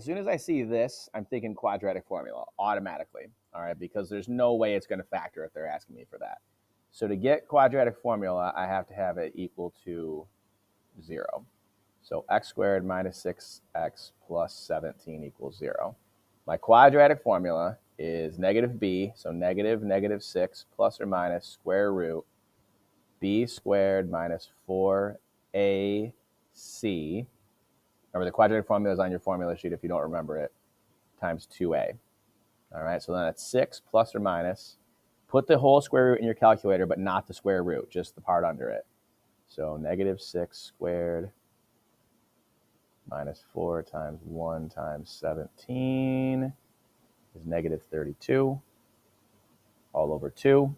As soon as I see this, I'm thinking quadratic formula automatically, all right, because there's no way it's going to factor if they're asking me for that. So to get quadratic formula, I have to have it equal to 0. So x squared minus 6x plus 17 equals 0. My quadratic formula is negative b, so negative 6 plus or minus square root b squared minus 4ac. Remember, the quadratic formula is on your formula sheet if you don't remember it, times 2a. All right, so then it's 6 plus or minus. Put the whole square root in your calculator, but not the square root, just the part under it. So negative 6 squared minus 4 times 1 times 17 is negative 32 all over 2. So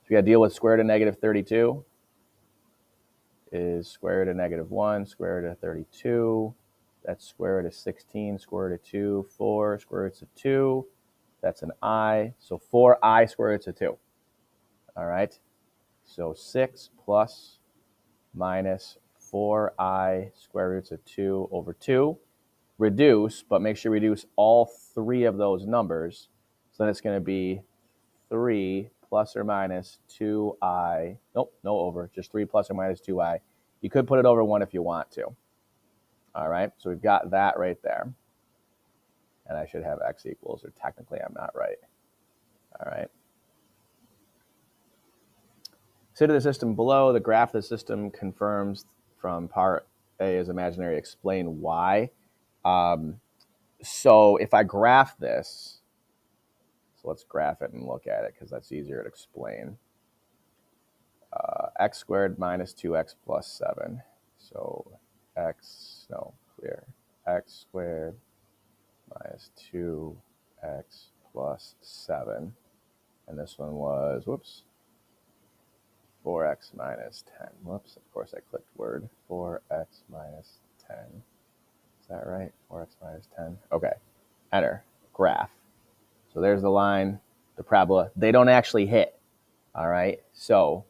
we got to deal with square root of negative 32 is square root of negative 1, square root of 32. That's square root of 16, square root of 2, 4, square roots of 2. That's an I. So 4I square roots of 2. All right. So 6 plus minus 4I square roots of 2 over 2. Reduce, but make sure you reduce all three of those numbers. So then it's going to be 3 plus or minus 2I. Nope, no over. Just 3 plus or minus 2I. You could put it over 1 if you want to. All right, so we've got that right there. And I should have x equals, or technically I'm not right. All right. Consider the system below. The graph of the system confirms from part A is imaginary. Explain why. So if I graph this, so let's graph it and look at it because that's easier to explain. X squared minus 2x plus 7. So x squared minus 2x plus 7. And this one was, 4x minus 10. Whoops, of course I clicked word. 4x minus 10. Is that right? 4x minus 10. Okay, enter, graph. So there's the line, the parabola. They don't actually hit, all right? So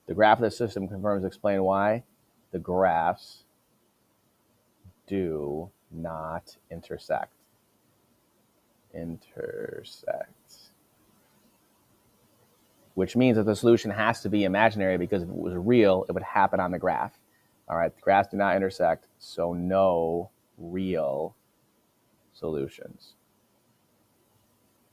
the graph of the system confirms, explain why. The graphs do not intersect. Which means that the solution has to be imaginary because if it was real, it would happen on the graph. All right, the graphs do not intersect, so no real solutions.